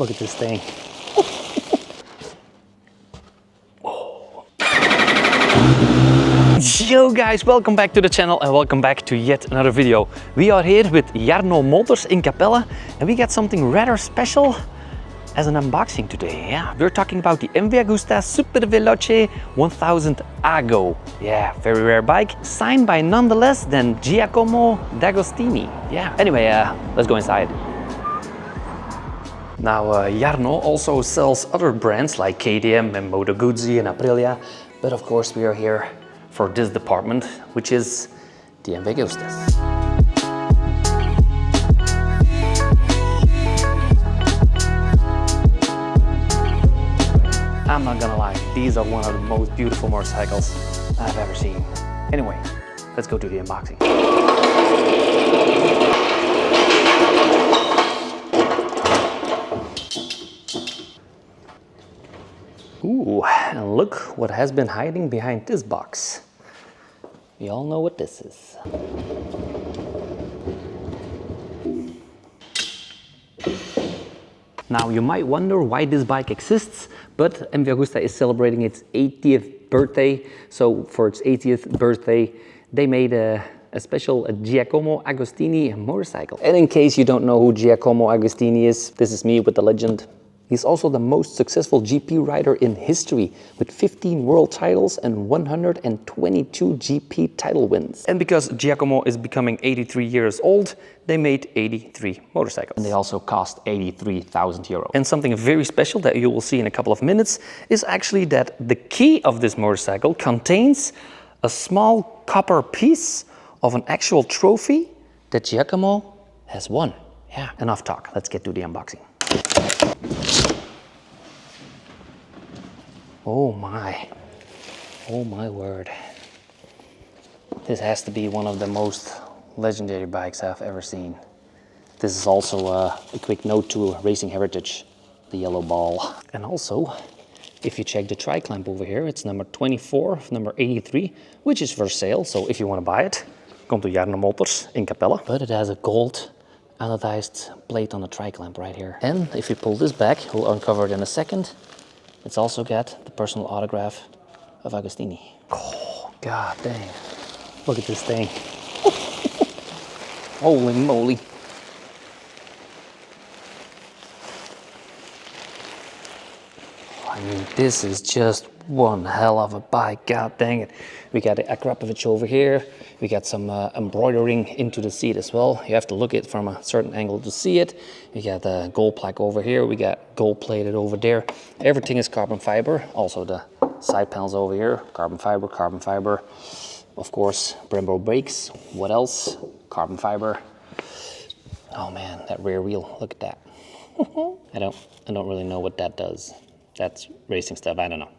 Look at this thing. Yo guys, welcome back to the channel and welcome back to yet another video. We are here with Jarno Motors in Capelle and we got something rather special as an unboxing today. Yeah, we're talking about the MV Agusta Superveloce 1000 Ago. Yeah, very rare bike, signed by none less than Giacomo Agostini. Yeah, anyway, let's go inside. Now, Jarno also sells other brands like KTM and Moto Guzzi and Aprilia, but of course we are here for this department, which is the MV Agustas. I'm not gonna lie, these are one of the most beautiful motorcycles I've ever seen. Anyway, let's go to the unboxing. Ooh, and look what has been hiding behind this box. You all know what this is. Now you might wonder why this bike exists, but MV Agusta is celebrating its 80th birthday. So for its 80th birthday, they made a special Giacomo Agostini motorcycle. And in case you don't know who Giacomo Agostini is, this is me with the legend. He's also the most successful GP rider in history with 15 world titles and 122 GP title wins. And because Giacomo is becoming 83 years old, they made 83 motorcycles. And they also cost 83,000 euros. And something very special that you will see in a couple of minutes is actually that the key of this motorcycle contains a small copper piece of an actual trophy that Giacomo has won. Yeah, enough talk. Let's get to the unboxing. Oh my word. This has to be one of the most legendary bikes I've ever seen. This is also a quick note to racing heritage, the yellow ball. And also, if you check the tri-clamp over here, it's number 24, number 83, which is for sale. So if you want to buy it, come to Jarno Motors in Capelle. But it has a gold anodized plate on the tri-clamp right here. And if you pull this back, we'll uncover it in a second. It's also got the personal autograph of Agostini. Oh, god dang. Look at this thing. Holy moly. I mean, this is just one hell of a bike, god dang it. We got the Akrapovic over here. We got some embroidering into the seat as well. You have to look at it from a certain angle to see it. We got the gold plaque over here. We got gold plated over there. Everything is carbon fiber. Also the side panels over here, carbon fiber, carbon fiber. Of course, Brembo brakes. What else? Carbon fiber. Oh man, that rear wheel, look at that. I don't really know what that does. That's racing stuff, I don't know.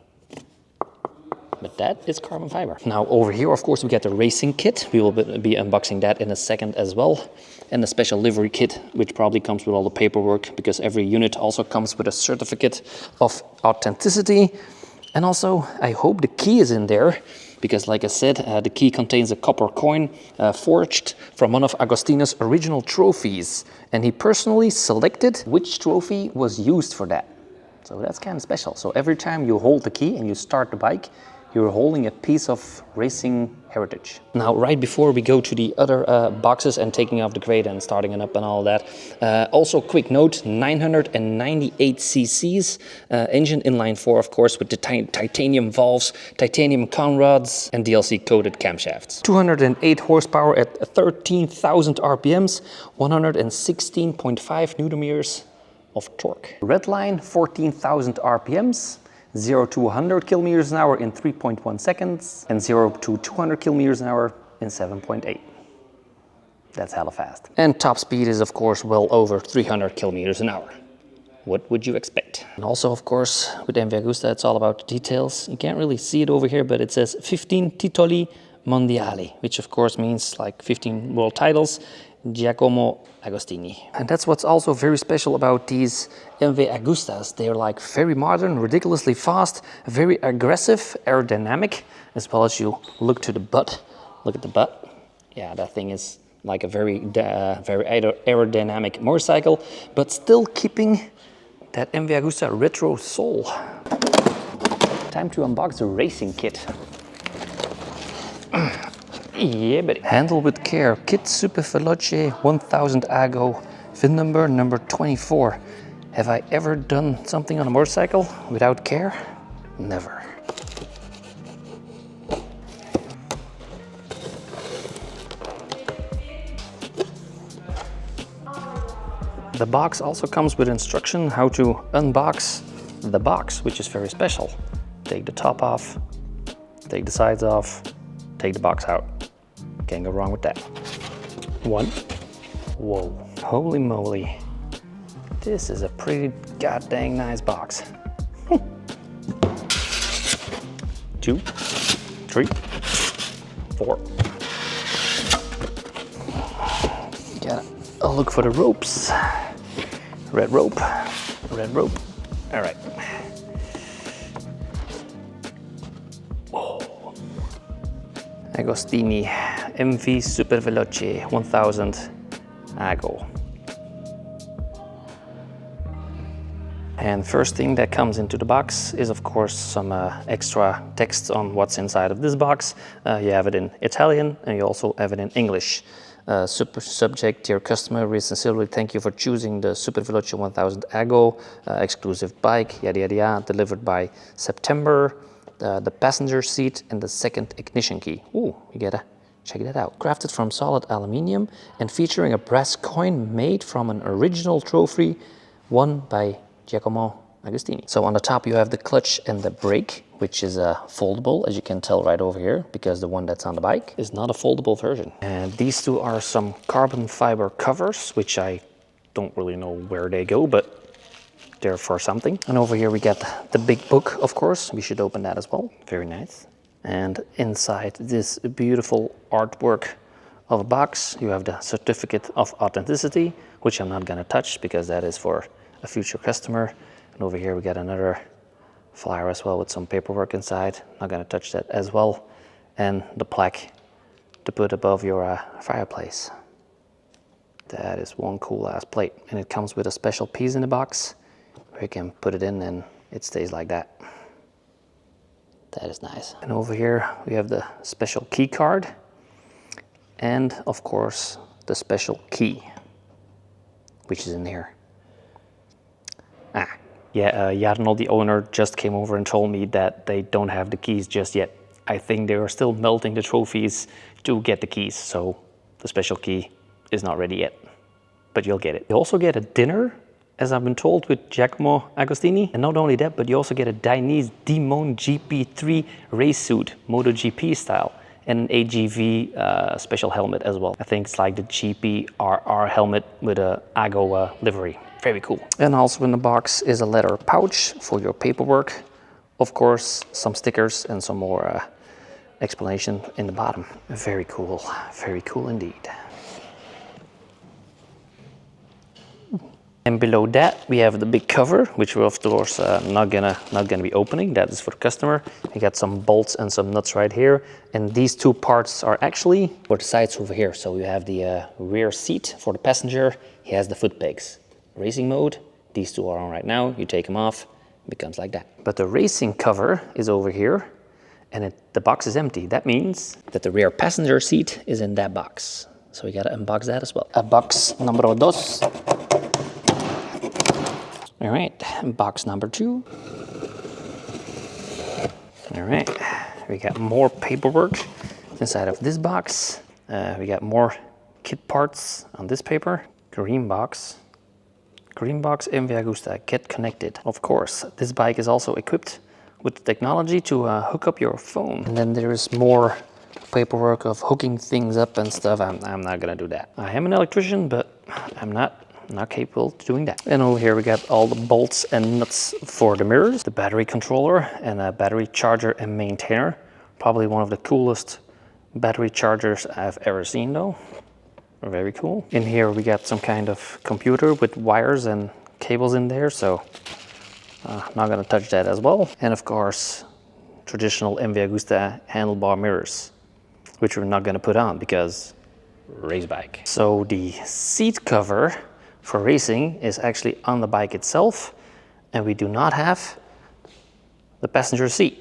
But that is carbon fiber. Now over here, of course, we get the racing kit. We will be unboxing that in a second as well. And the special livery kit, which probably comes with all the paperwork because every unit also comes with a certificate of authenticity. And also, I hope the key is in there because like I said, the key contains a copper coin forged from one of Agostino's original trophies. And he personally selected which trophy was used for that. So that's kind of special. So every time you hold the key and you start the bike, you're holding a piece of racing heritage. Now, right before we go to the other boxes and taking off the crate and starting it up and all that, also quick note, 998 cc's, engine inline-four, of course, with the titanium valves, titanium conrods, and DLC-coated camshafts. 208 horsepower at 13,000 RPMs, 116.5 Newton meters of torque. Redline, 14,000 RPMs, 0 to 100 kilometers an hour in 3.1 seconds, and 0 to 200 kilometers an hour in 7.8. That's hella fast. And top speed is, of course, well over 300 kilometers an hour. What would you expect? And also, of course, with MV Agusta, it's all about the details. You can't really see it over here, but it says 15 titoli mondiali, which of course means like 15 world titles. Giacomo Agostini. And that's what's also very special about these MV Agustas. They're like very modern, ridiculously fast, very aggressive, aerodynamic, as well as you look to the butt. Look at the butt. Yeah, that thing is like a very aerodynamic motorcycle, but still keeping that MV Agusta retro sole. Time to unbox the racing kit. Yeah, but handle with care. Kit Superveloce 1000 Ago, VIN number 24. Have I ever done something on a motorcycle without care? Never. The box also comes with instruction how to unbox the box, which is very special. Take the top off, take the sides off, take the box out. Can't go wrong with that. One. Whoa, holy moly. This is a pretty goddamn nice box. 2, 3, 4. Gotta look for the ropes. Red rope, red rope. All right. Oh. Agostini MV Superveloce 1000 Ago. And first thing that comes into the box is of course some extra text on what's inside of this box. You have it in Italian and you also have it in English. Subject, dear customer, we sincerely thank you for choosing the Superveloce 1000 Ago, exclusive bike, yada yada yada, delivered by September. The passenger seat and the second ignition key. Ooh, you gotta check that out. Crafted from solid aluminium and featuring a brass coin made from an original trophy won by Giacomo Agostini. So on the top you have the clutch and the brake, which is foldable, as you can tell right over here, because the one that's on the bike is not a foldable version. And these two are some carbon fiber covers, which I don't really know where they go, but they're for something. And over here we get the big book, of course. We should open that as well. Very nice. And inside this beautiful artwork of a box, you have the certificate of authenticity, which I'm not gonna touch because that is for a future customer. And over here we got another flyer as well with some paperwork inside. Not gonna touch that as well. And the plaque to put above your fireplace. That is one cool ass plate. And it comes with a special piece in the box where you can put it in and it stays like that. That is nice. And over here we have the special key card. And of course the special key, which is in here. Yeah, Jarno, the owner, just came over and told me that they don't have the keys just yet. I think they are still melting the trophies to get the keys, so the special key is not ready yet, but you'll get it. You also get a dinner, as I've been told, with Giacomo Agostini. And not only that, but you also get a Dainese Demon GP3 race suit, MotoGP style, and an AGV special helmet as well. I think it's like the GPRR helmet with a Ago livery. Very cool. And also in the box is a leather pouch for your paperwork. Of course, some stickers and some more explanation in the bottom. Very cool indeed. And below that we have the big cover, which we're of course not gonna be opening. That is for the customer. We got some bolts and some nuts right here, and these two parts are actually for the sides over here. So you have the rear seat for the passenger. He has the foot pegs. Racing mode, these two are on right now. You take them off, it becomes like that. But the racing cover is over here, and the box is empty. That means that the rear passenger seat is in that box. So we gotta unbox that as well. A box number dos. All right, box number 2. All right, we got more paperwork inside of this box. We got more kit parts on this paper. Green box MV Agusta, get connected. Of course, this bike is also equipped with the technology to hook up your phone. And then there is more paperwork of hooking things up and stuff. I'm not gonna do that. I am an electrician, but I'm not capable of doing that. And over here we got all the bolts and nuts for the mirrors, the battery controller, and a battery charger and maintainer. Probably one of the coolest battery chargers I've ever seen though. Very cool. In here we got some kind of computer with wires and cables in there, so not gonna touch that as well. And of course, traditional MV Agusta handlebar mirrors, which we're not gonna put on because race bike. So the seat cover for racing is actually on the bike itself. and we do not have the passenger seat.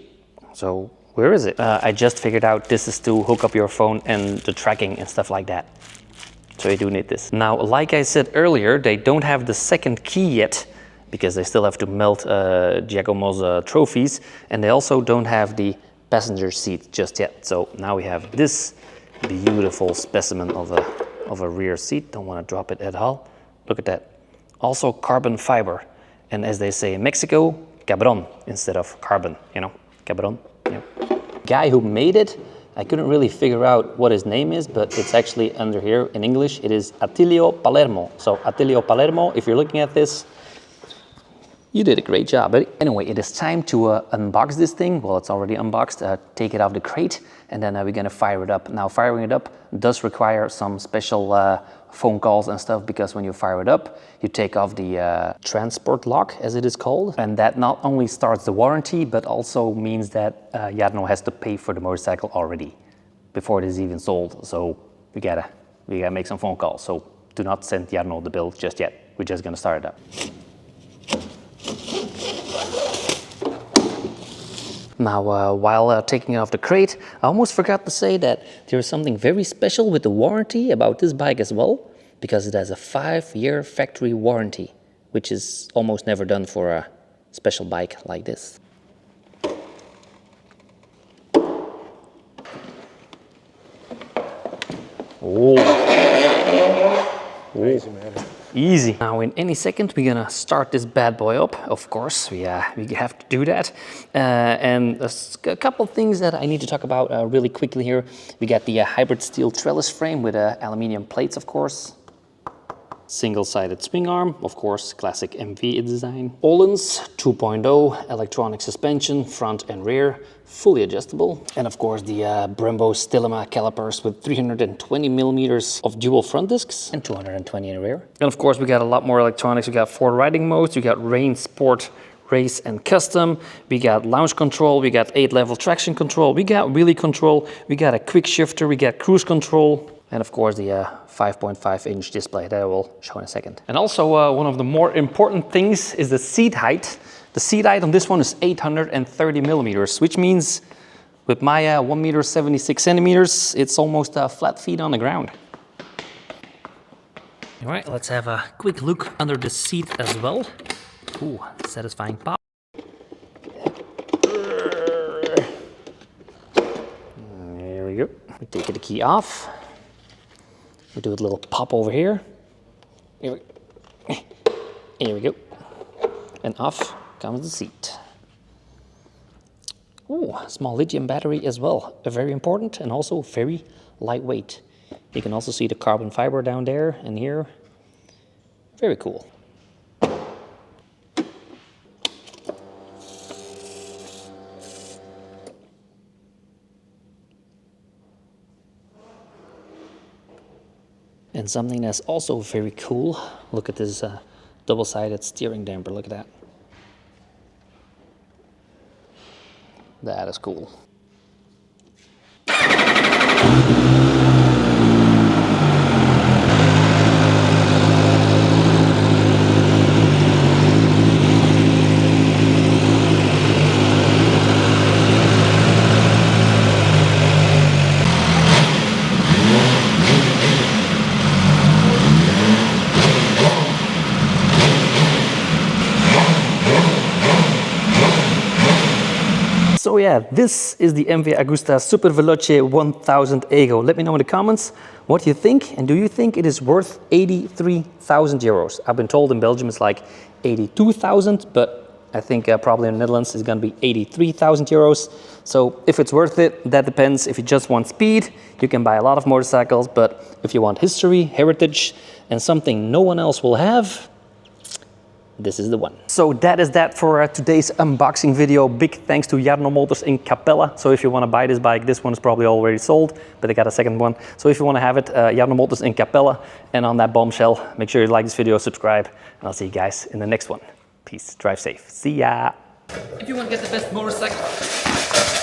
So where is it? I just figured out this is to hook up your phone and the tracking and stuff like that. So you do need this. Now, like I said earlier, they don't have the second key yet because they still have to melt Giacomo's trophies, and they also don't have the passenger seat just yet. So now we have this beautiful specimen of a rear seat. Don't want to drop it at all. Look at that. Also carbon fiber. And as they say in Mexico, cabron instead of carbon, you know, cabron. Yeah. Guy who made it, I couldn't really figure out what his name is, but it's actually under here in English. It is Attilio Palermo. So Attilio Palermo, if you're looking at this, you did a great job. But anyway, it is time to unbox this thing. Well, it's already unboxed. Take it out of the crate, and then we're gonna fire it up. Now, firing it up does require some special phone calls and stuff, because when you fire it up, you take off the transport lock, as it is called. And that not only starts the warranty, but also means that Jarno has to pay for the motorcycle already before it is even sold. So we gotta make some phone calls. So do not send Jarno the bill just yet. We're just gonna start it up. Now, while taking it off the crate, I almost forgot to say that there's something very special with the warranty about this bike as well, because it has a 5-year factory warranty, which is almost never done for a special bike like this. Easy, man. Easy. Now in any second we're gonna start this bad boy up. Of course, we have to do that. And there's a couple of things that I need to talk about really quickly here. We got the hybrid steel trellis frame with aluminium plates, of course. Single-sided swing arm, of course, classic MV design. Öhlins 2.0 electronic suspension, front and rear, fully adjustable. And of course the Brembo Stylema calipers with 320 millimeters of dual front discs and 220 in rear. And of course we got a lot more electronics. We got 4 riding modes. We got rain, sport, race and custom. We got launch control. We got 8-level traction control. We got wheelie control. We got a quick shifter. We got cruise control. And of course the 5.5-inch display that I will show in a second. And also one of the more important things is the seat height. The seat height on this one is 830 millimeters, which means with my 1.76 meters, it's almost flat feet on the ground. All right, let's have a quick look under the seat as well. Ooh, satisfying pop. There we go. We take the key off. We do a little pop over here. Here we go. And off comes the seat. Ooh, small lithium battery as well. Very important and also very lightweight. You can also see the carbon fiber down there and here. Very cool. And something that's also very cool, look at this double-sided steering damper, look at that. That is cool. So yeah, this is the MV Agusta Superveloce 1000 Ego. Let me know in the comments what you think, and do you think it is worth 83,000 euros? I've been told in Belgium it's like 82,000, but I think probably in the Netherlands it's gonna be 83,000 euros. So if it's worth it, that depends. If you just want speed, you can buy a lot of motorcycles, but if you want history, heritage, and something no one else will have, this is the one. So that is that for today's unboxing video. Big thanks to Jarno Motors in Capella. So if you want to buy this bike, this one is probably already sold, but they got a second one. So if you want to have it, Jarno Motors in Capella. And on that bombshell, make sure you like this video, subscribe, and I'll see you guys in the next one. Peace, drive safe, see ya. If you want to get the best motorcycle